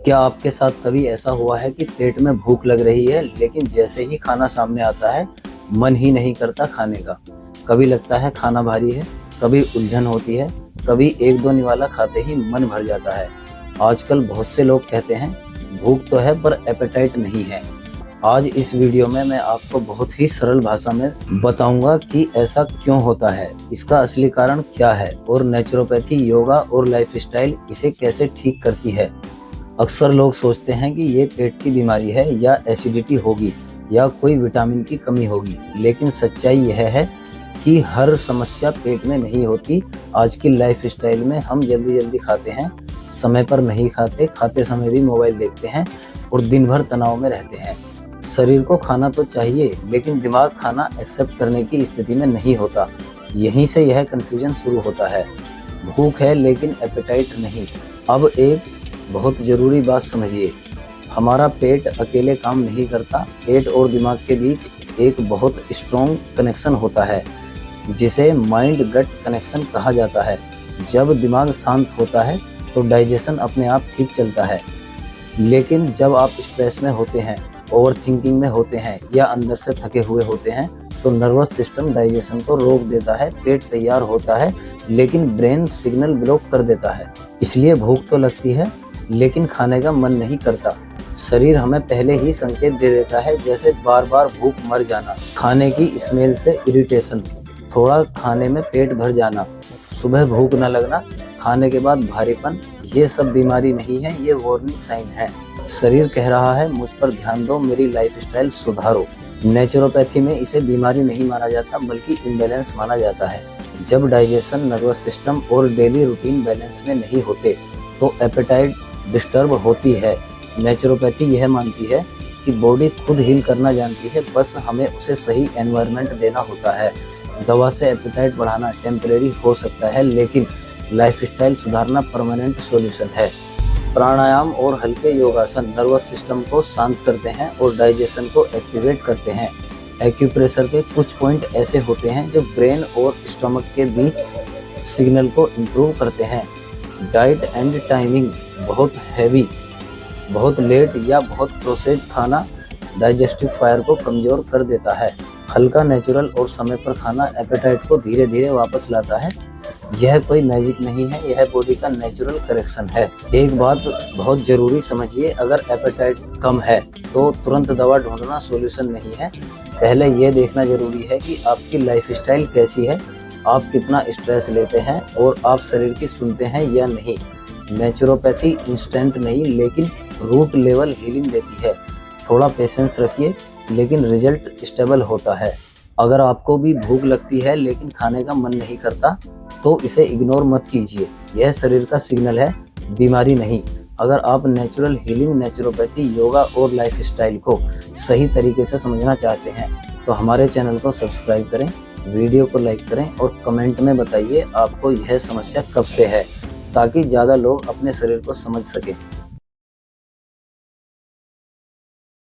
क्या आपके साथ कभी ऐसा हुआ है कि पेट में भूख लग रही है लेकिन जैसे ही खाना सामने आता है मन ही नहीं करता खाने का। कभी लगता है खाना भारी है, कभी उलझन होती है, कभी एक दो निवाला खाते ही मन भर जाता है। आजकल बहुत से लोग कहते हैं भूख तो है पर एपेटाइट नहीं है। आज इस वीडियो में मैं आपको बहुत ही सरल भाषा में बताऊंगा कि ऐसा क्यों होता है, इसका असली कारण क्या है और नेचुरोपैथी, योगा और लाइफस्टाइल इसे कैसे ठीक करती है। अक्सर लोग सोचते हैं कि ये पेट की बीमारी है या एसिडिटी होगी या कोई विटामिन की कमी होगी, लेकिन सच्चाई यह है कि हर समस्या पेट में नहीं होती। आज की लाइफस्टाइल में हम जल्दी जल्दी खाते हैं, समय पर नहीं खाते, खाते समय भी मोबाइल देखते हैं और दिन भर तनाव में रहते हैं। शरीर को खाना तो चाहिए लेकिन दिमाग खाना एक्सेप्ट करने की स्थिति में नहीं होता। यहीं से यह कन्फ्यूजन शुरू होता है। भूख है लेकिन एपेटाइट नहीं। अब एक बहुत ज़रूरी बात समझिए, हमारा पेट अकेले काम नहीं करता। पेट और दिमाग के बीच एक बहुत स्ट्रॉन्ग कनेक्शन होता है जिसे माइंड गट कनेक्शन कहा जाता है। जब दिमाग शांत होता है तो डाइजेशन अपने आप ठीक चलता है, लेकिन जब आप स्ट्रेस में होते हैं, ओवर थिंकिंग में होते हैं या अंदर से थके हुए होते हैं तो नर्वस सिस्टम डाइजेशन को रोक देता है। पेट तैयार होता है लेकिन ब्रेन सिग्नल ब्लॉक कर देता है। इसलिए भूख तो लगती है लेकिन खाने का मन नहीं करता। शरीर हमें पहले ही संकेत दे देता है, जैसे बार बार भूख मर जाना, खाने की स्मेल से इरिटेशन, थोड़ा खाने में पेट भर जाना, सुबह भूख न लगना, खाने के बाद भारीपन। ये सब बीमारी नहीं है, ये वार्निंग साइन है। शरीर कह रहा है मुझ पर ध्यान दो, मेरी लाइफस्टाइल सुधारो। नेचुरोपैथी में इसे बीमारी नहीं माना जाता बल्कि इम्बैलेंस माना जाता है। जब डाइजेशन, नर्वस सिस्टम और डेली रूटीन बैलेंस में नहीं होते तो एपेटाइट डिस्टर्ब होती है। नेचुरोपैथी यह मानती है कि बॉडी खुद हील करना जानती है, बस हमें उसे सही एनवायरनमेंट देना होता है। दवा से एपेटाइट बढ़ाना टेम्परेरी हो सकता है लेकिन लाइफस्टाइल सुधारना परमानेंट सॉल्यूशन है। प्राणायाम और हल्के योगासन नर्वस सिस्टम को शांत करते हैं और डाइजेशन को एक्टिवेट करते हैं। एक्यूप्रेशर के कुछ पॉइंट ऐसे होते हैं जो ब्रेन और स्टमक के बीच सिग्नल को इम्प्रूव करते हैं। डाइट एंड टाइमिंग, बहुत हैवी, बहुत लेट या बहुत प्रोसेस्ड खाना डाइजेस्टिव फायर को कमज़ोर कर देता है। हल्का, नेचुरल और समय पर खाना एपेटाइट को धीरे धीरे वापस लाता है। यह कोई मैजिक नहीं है, यह बॉडी का नेचुरल करेक्शन है। एक बात बहुत ज़रूरी समझिए, अगर एपेटाइट कम है तो तुरंत दवा ढूंढना सॉल्यूशन नहीं है। पहले यह देखना ज़रूरी है कि आपकी लाइफस्टाइल कैसी है, आप कितना स्ट्रेस लेते हैं और आप शरीर की सुनते हैं या नहीं। नेचुरोपैथी इंस्टेंट नहीं लेकिन रूट लेवल हीलिंग देती है। थोड़ा पेशेंस रखिए लेकिन रिजल्ट स्टेबल होता है। अगर आपको भी भूख लगती है लेकिन खाने का मन नहीं करता तो इसे इग्नोर मत कीजिए। यह शरीर का सिग्नल है, बीमारी नहीं। अगर आप नेचुरल हीलिंग, नेचुरोपैथी, योगा और लाइफस्टाइल को सही तरीके से समझना चाहते हैं तो हमारे चैनल को सब्सक्राइब करें, वीडियो को लाइक करें और कमेंट में बताइए आपको यह समस्या कब से है, ताकि ज़्यादा लोग अपने शरीर को समझ सकें।